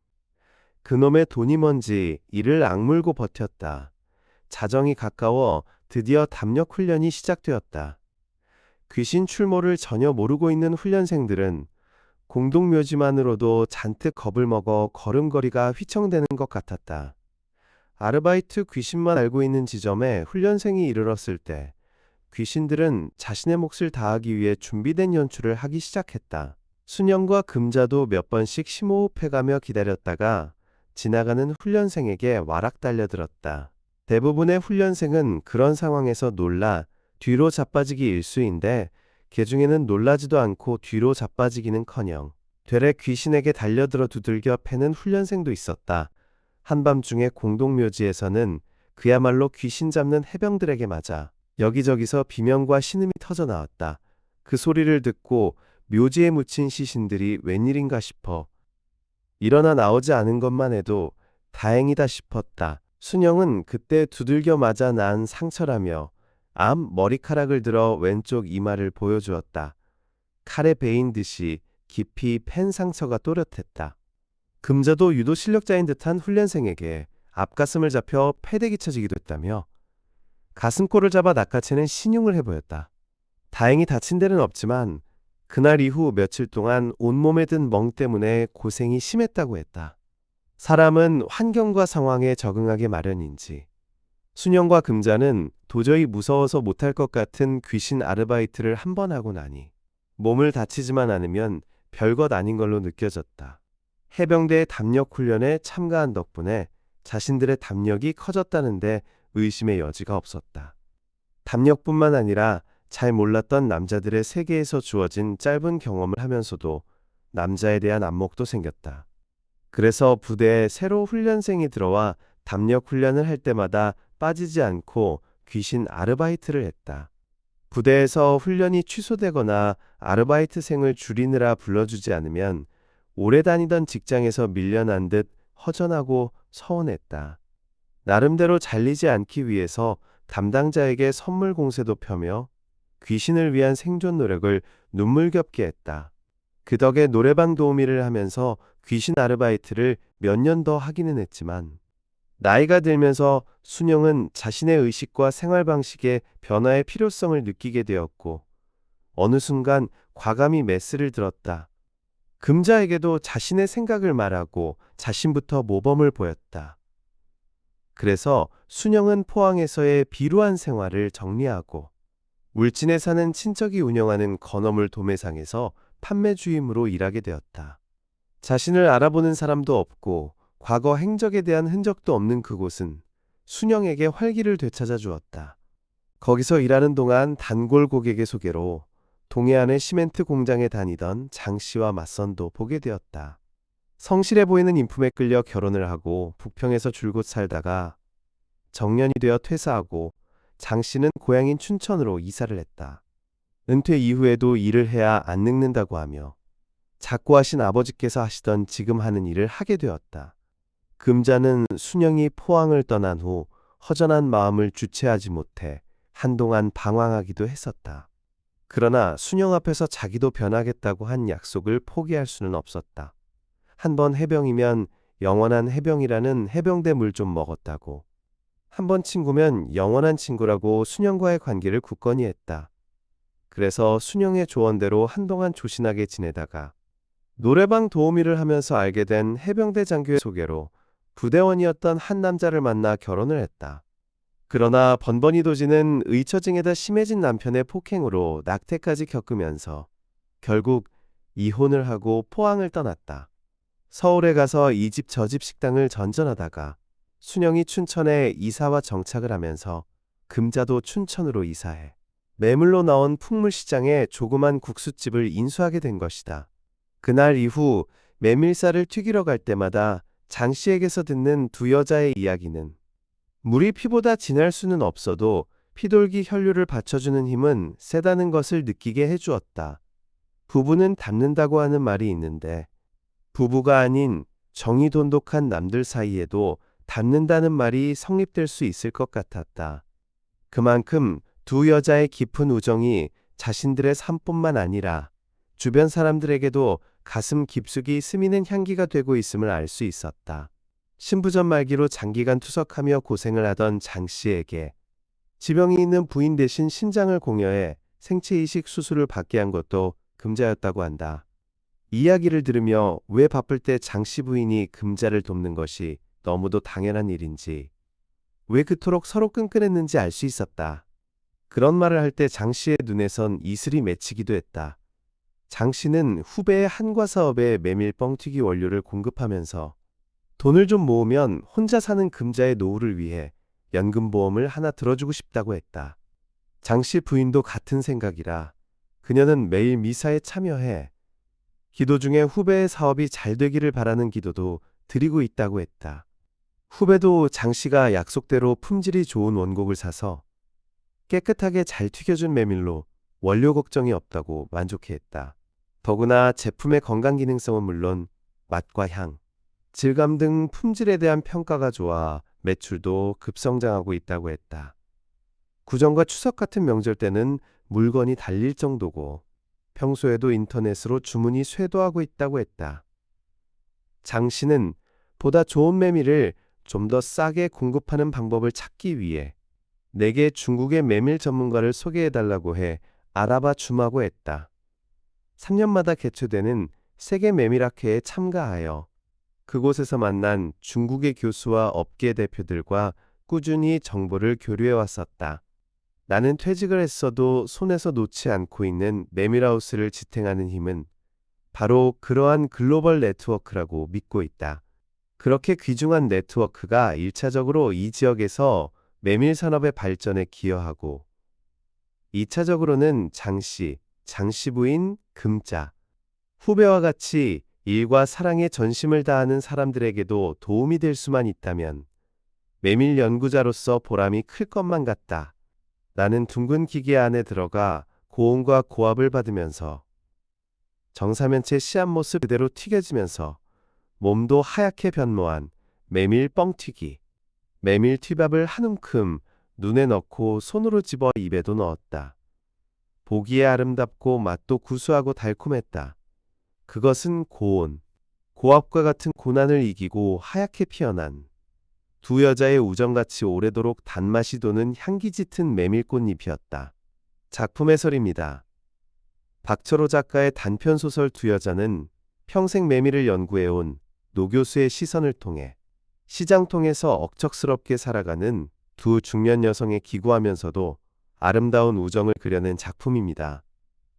그놈의 돈이 뭔지 이를 악물고 버텼다. 자정이 가까워 드디어 담력 훈련이 시작되었다. 귀신 출몰을 전혀 모르고 있는 훈련생들은 공동묘지만으로도 잔뜩 겁을 먹어 걸음걸이가 휘청대는 것 같았다. 아르바이트 귀신만 알고 있는 지점에 훈련생이 이르렀을 때 귀신들은 자신의 몫을 다하기 위해 준비된 연출을 하기 시작했다. 순영과 금자도 몇 번씩 심호흡해가며 기다렸다가 지나가는 훈련생에게 와락 달려들었다. 대부분의 훈련생은 그런 상황에서 놀라 뒤로 자빠지기 일쑤인데 개중에는 놀라지도 않고 뒤로 자빠지기는커녕 되레 귀신에게 달려들어 두들겨 패는 훈련생도 있었다. 한밤중에 공동묘지에서는 그야말로 귀신 잡는 해병들에게 맞아 여기저기서 비명과 신음이 터져 나왔다. 그 소리를 듣고 묘지에 묻힌 시신들이 웬일인가 싶어 일어나 나오지 않은 것만 해도 다행이다 싶었다. 순영은 그때 두들겨 맞아 난 상처라며 암 머리카락을 들어 왼쪽 이마를 보여주었다. 칼에 베인 듯이 깊이 팬 상처가 또렷했다. 금자도 유도 실력자인 듯한 훈련생에게 앞가슴을 잡혀 패대기 쳐지기도 했다며 가슴골을 잡아 낚아채는 신용을 해보였다. 다행히 다친 데는 없지만 그날 이후 며칠 동안 온몸에 든 멍 때문에 고생이 심했다고 했다. 사람은 환경과 상황에 적응하게 마련인지 순영과 금자는 도저히 무서워서 못할 것 같은 귀신 아르바이트를 한 번 하고 나니 몸을 다치지만 않으면 별것 아닌 걸로 느껴졌다. 해병대의 담력 훈련에 참가한 덕분에 자신들의 담력이 커졌다는데 의심의 여지가 없었다. 담력뿐만 아니라 잘 몰랐던 남자들의 세계에서 주어진 짧은 경험을 하면서도 남자에 대한 안목도 생겼다. 그래서 부대에 새로 훈련생이 들어와 담력 훈련을 할 때마다 빠지지 않고 귀신 아르바이트를 했다. 부대에서 훈련이 취소되거나 아르바이트생을 줄이느라 불러주지 않으면 오래 다니던 직장에서 밀려난 듯 허전하고 서운했다. 나름대로 잘리지 않기 위해서 담당자에게 선물 공세도 펴며 귀신을 위한 생존 노력을 눈물겹게 했다. 그 덕에 노래방 도우미를 하면서 귀신 아르바이트를 몇 년 더 하기는 했지만 나이가 들면서 순영은 자신의 의식과 생활 방식의 변화의 필요성을 느끼게 되었고 어느 순간 과감히 메스를 들었다. 금자에게도 자신의 생각을 말하고 자신부터 모범을 보였다. 그래서 순영은 포항에서의 비루한 생활을 정리하고 울진에 사는 친척이 운영하는 건어물 도매상에서 판매주임으로 일하게 되었다. 자신을 알아보는 사람도 없고 과거 행적에 대한 흔적도 없는 그곳은 순영에게 활기를 되찾아 주었다. 거기서 일하는 동안 단골 고객의 소개로 동해안의 시멘트 공장에 다니던 장 씨와 맞선도 보게 되었다. 성실해 보이는 인품에 끌려 결혼을 하고 북평에서 줄곧 살다가 정년이 되어 퇴사하고 장 씨는 고향인 춘천으로 이사를 했다. 은퇴 이후에도 일을 해야 안 늙는다고 하며 작고하신 아버지께서 하시던 지금 하는 일을 하게 되었다. 금자는 순영이 포항을 떠난 후 허전한 마음을 주체하지 못해 한동안 방황하기도 했었다. 그러나 순영 앞에서 자기도 변하겠다고 한 약속을 포기할 수는 없었다. 한번 해병이면 영원한 해병이라는 해병대 물 좀 먹었다고. 한번 친구면 영원한 친구라고 순영과의 관계를 굳건히 했다. 그래서 순영의 조언대로 한동안 조신하게 지내다가 노래방 도우미를 하면서 알게 된 해병대 장교의 소개로 부대원이었던 한 남자를 만나 결혼을 했다. 그러나 번번이 도지는 의처증에다 심해진 남편의 폭행으로 낙태까지 겪으면서 결국 이혼을 하고 포항을 떠났다. 서울에 가서 이 집 저 집 식당을 전전하다가 순영이 춘천에 이사와 정착을 하면서 금자도 춘천으로 이사해 매물로 나온 풍물시장에 조그만 국수집을 인수하게 된 것이다. 그날 이후 메밀쌀을 튀기러 갈 때마다 장 씨에게서 듣는 두 여자의 이야기는 물이 피보다 진할 수는 없어도 피돌기 혈류를 받쳐주는 힘은 세다는 것을 느끼게 해주었다. 부부는 닮는다고 하는 말이 있는데 부부가 아닌 정이 돈독한 남들 사이에도 닮는다는 말이 성립될 수 있을 것 같았다. 그만큼 두 여자의 깊은 우정이 자신들의 삶뿐만 아니라 주변 사람들에게도 가슴 깊숙이 스미는 향기가 되고 있음을 알 수 있었다. 신부전 말기로 장기간 투석하며 고생을 하던 장 씨에게 지병이 있는 부인 대신 신장을 공여해 생체이식 수술을 받게 한 것도 금자였다고 한다. 이야기를 들으며 왜 바쁠 때 장 씨 부인이 금자를 돕는 것이 너무도 당연한 일인지, 왜 그토록 서로 끈끈했는지 알 수 있었다. 그런 말을 할 때 장 씨의 눈에선 이슬이 맺히기도 했다. 장 씨는 후배의 한과 사업에 메밀 뻥튀기 원료를 공급하면서 돈을 좀 모으면 혼자 사는 금자의 노후를 위해 연금보험을 하나 들어주고 싶다고 했다. 장 씨 부인도 같은 생각이라 그녀는 매일 미사에 참여해 기도 중에 후배의 사업이 잘 되기를 바라는 기도도 드리고 있다고 했다. 후배도 장 씨가 약속대로 품질이 좋은 원곡을 사서 깨끗하게 잘 튀겨준 메밀로 원료 걱정이 없다고 만족해했다. 더구나 제품의 건강 기능성은 물론 맛과 향, 질감 등 품질에 대한 평가가 좋아 매출도 급성장하고 있다고 했다. 구정과 추석 같은 명절 때는 물건이 달릴 정도고 평소에도 인터넷으로 주문이 쇄도하고 있다고 했다. 장 씨는 보다 좋은 메밀을 좀 더 싸게 공급하는 방법을 찾기 위해 내게 중국의 메밀 전문가를 소개해달라고 해 알아봐 주마고 했다. 3년마다 개최되는 세계 메밀학회에 참가하여 그곳에서 만난 중국의 교수와 업계 대표들과 꾸준히 정보를 교류해 왔었다. 나는 퇴직을 했어도 손에서 놓지 않고 있는 메밀하우스를 지탱하는 힘은 바로 그러한 글로벌 네트워크라고 믿고 있다. 그렇게 귀중한 네트워크가 1차적으로 이 지역에서 메밀 산업의 발전에 기여하고 2차적으로는 장씨 부인 금자, 후배와 같이 일과 사랑에 전심을 다하는 사람들에게도 도움이 될 수만 있다면 메밀 연구자로서 보람이 클 것만 같다. 나는 둥근 기계 안에 들어가 고온과 고압을 받으면서 정사면체 씨앗 모습 그대로 튀겨지면서 몸도 하얗게 변모한 메밀 뻥튀기, 메밀 튀밥을 한 움큼 눈에 넣고 손으로 집어 입에도 넣었다. 보기에 아름답고 맛도 구수하고 달콤했다. 그것은 고온, 고압과 같은 고난을 이기고 하얗게 피어난 두 여자의 우정같이 오래도록 단맛이 도는 향기 짙은 메밀꽃잎이었다. 작품 해설입니다. 박철호 작가의 단편소설 두 여자는 평생 메밀을 연구해온 노 교수의 시선을 통해 시장통에서 억척스럽게 살아가는 두 중년 여성에 기구하면서도 아름다운 우정을 그려낸 작품입니다.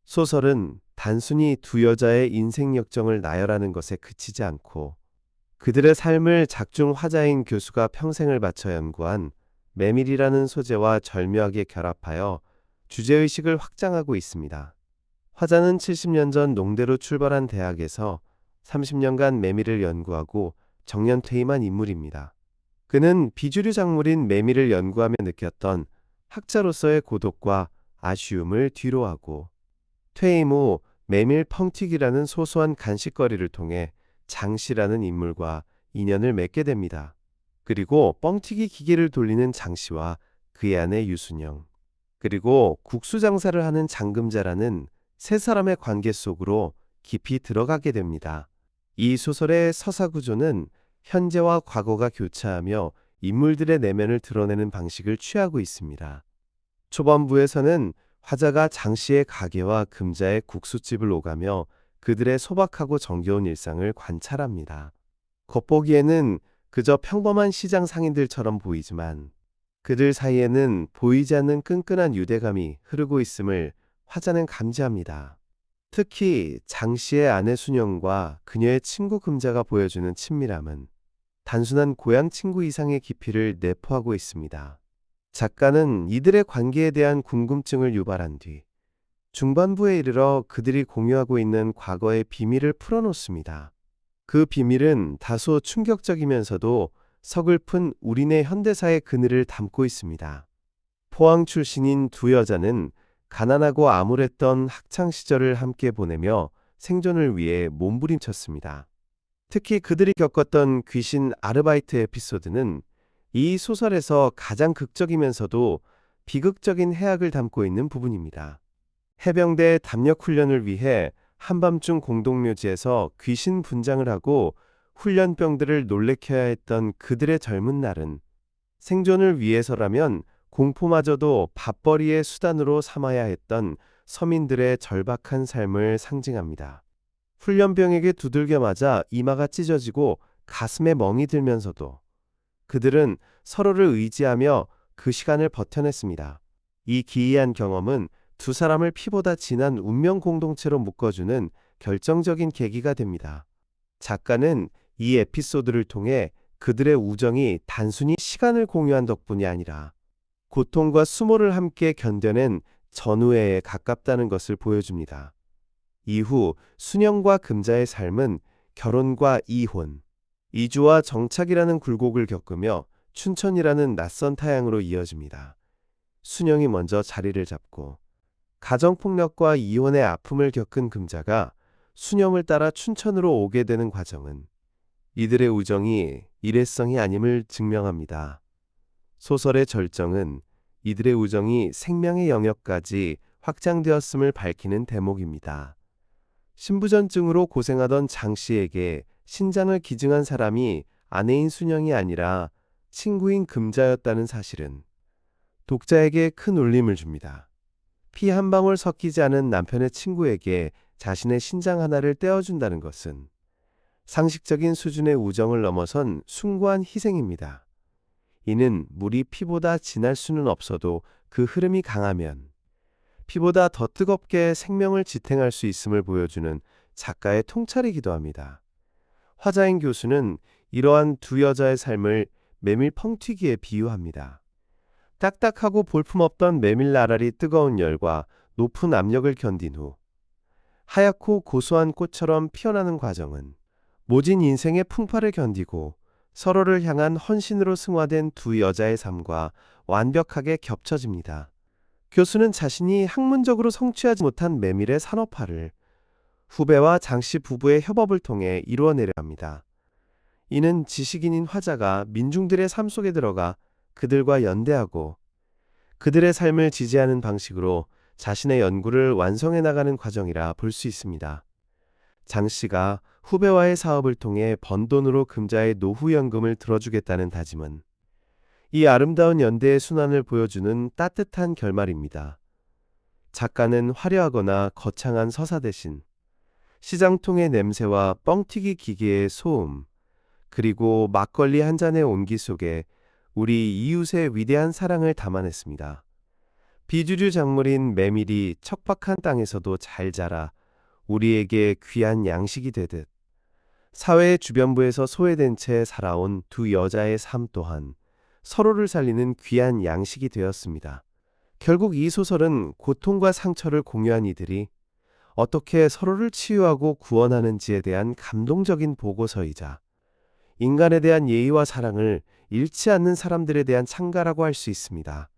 소설은 단순히 두 여자의 인생 역정을 나열하는 것에 그치지 않고 그들의 삶을 작중 화자인 교수가 평생을 바쳐 연구한 메밀이라는 소재와 절묘하게 결합하여 주제의식을 확장하고 있습니다. 화자는 70년 전 농대로 출발한 대학에서 30년간 메밀을 연구하고 정년 퇴임한 인물입니다. 그는 비주류 작물인 메밀을 연구하며 느꼈던 학자로서의 고독과 아쉬움을 뒤로하고 퇴임 후 메밀 펑튀기라는 소소한 간식거리를 통해 장씨라는 인물과 인연을 맺게 됩니다. 그리고 뻥튀기 기계를 돌리는 장씨와 그의 아내 유순영, 그리고 국수 장사를 하는 장금자라는 세 사람의 관계 속으로 깊이 들어가게 됩니다. 이 소설의 서사 구조는 현재와 과거가 교차하며 인물들의 내면을 드러내는 방식을 취하고 있습니다. 초반부에서는 화자가 장씨의 가게와 금자의 국수집을 오가며 그들의 소박하고 정겨운 일상을 관찰합니다. 겉보기에는 그저 평범한 시장 상인들처럼 보이지만 그들 사이에는 보이지 않는 끈끈한 유대감이 흐르고 있음을 화자는 감지합니다. 특히 장씨의 아내 순영과 그녀의 친구 금자가 보여주는 친밀함은 단순한 고향 친구 이상의 깊이를 내포하고 있습니다. 작가는 이들의 관계에 대한 궁금증을 유발한 뒤 중반부에 이르러 그들이 공유하고 있는 과거의 비밀을 풀어놓습니다. 그 비밀은 다소 충격적이면서도 서글픈 우리네 현대사의 그늘을 담고 있습니다. 포항 출신인 두 여자는 가난하고 암울했던 학창시절을 함께 보내며 생존을 위해 몸부림쳤습니다. 특히 그들이 겪었던 귀신 아르바이트 에피소드는 이 소설에서 가장 극적이면서도 비극적인 해악을 담고 있는 부분입니다. 해병대 담력 훈련을 위해 한밤중 공동묘지에서 귀신 분장을 하고 훈련병들을 놀래켜야 했던 그들의 젊은 날은 생존을 위해서라면 공포마저도 밥벌이의 수단으로 삼아야 했던 서민들의 절박한 삶을 상징합니다. 훈련병에게 두들겨 맞아 이마가 찢어지고 가슴에 멍이 들면서도 그들은 서로를 의지하며 그 시간을 버텨냈습니다. 이 기이한 경험은 두 사람을 피보다 진한 운명 공동체로 묶어주는 결정적인 계기가 됩니다. 작가는 이 에피소드를 통해 그들의 우정이 단순히 시간을 공유한 덕분이 아니라 고통과 수모를 함께 견뎌낸 전우애에 가깝다는 것을 보여줍니다. 이후 순영과 금자의 삶은 결혼과 이혼, 이주와 정착이라는 굴곡을 겪으며 춘천이라는 낯선 타향으로 이어집니다. 순영이 먼저 자리를 잡고 가정폭력과 이혼의 아픔을 겪은 금자가 순영을 따라 춘천으로 오게 되는 과정은 이들의 우정이 일회성이 아님을 증명합니다. 소설의 절정은 이들의 우정이 생명의 영역까지 확장되었음을 밝히는 대목입니다. 신부전증으로 고생하던 장 씨에게 신장을 기증한 사람이 아내인 순영이 아니라 친구인 금자였다는 사실은 독자에게 큰 울림을 줍니다. 피 한 방울 섞이지 않은 남편의 친구에게 자신의 신장 하나를 떼어준다는 것은 상식적인 수준의 우정을 넘어선 숭고한 희생입니다. 이는 물이 피보다 진할 수는 없어도 그 흐름이 강하면 피보다 더 뜨겁게 생명을 지탱할 수 있음을 보여주는 작가의 통찰이기도 합니다. 화자인 교수는 이러한 두 여자의 삶을 메밀 펑튀기에 비유합니다. 딱딱하고 볼품없던 메밀 나랄이 뜨거운 열과 높은 압력을 견딘 후 하얗고 고소한 꽃처럼 피어나는 과정은 모진 인생의 풍파를 견디고 서로를 향한 헌신으로 승화된 두 여자의 삶과 완벽하게 겹쳐집니다. 교수는 자신이 학문적으로 성취하지 못한 메밀의 산업화를 후배와 장씨 부부의 협업을 통해 이루어내려 합니다. 이는 지식인인 화자가 민중들의 삶 속에 들어가 그들과 연대하고 그들의 삶을 지지하는 방식으로 자신의 연구를 완성해 나가는 과정이라 볼 수 있습니다. 장 씨가 후배와의 사업을 통해 번 돈으로 금자의 노후연금을 들어주겠다는 다짐은 이 아름다운 연대의 순환을 보여주는 따뜻한 결말입니다. 작가는 화려하거나 거창한 서사 대신 시장통의 냄새와 뻥튀기 기계의 소음, 그리고 막걸리 한 잔의 온기 속에 우리 이웃의 위대한 사랑을 담아냈습니다. 비주류 작물인 메밀이 척박한 땅에서도 잘 자라 우리에게 귀한 양식이 되듯 사회의 주변부에서 소외된 채 살아온 두 여자의 삶 또한 서로를 살리는 귀한 양식이 되었습니다. 결국 이 소설은 고통과 상처를 공유한 이들이 어떻게 서로를 치유하고 구원하는지에 대한 감동적인 보고서이자 인간에 대한 예의와 사랑을 잃지 않는 사람들에 대한 찬가라고 할 수 있습니다.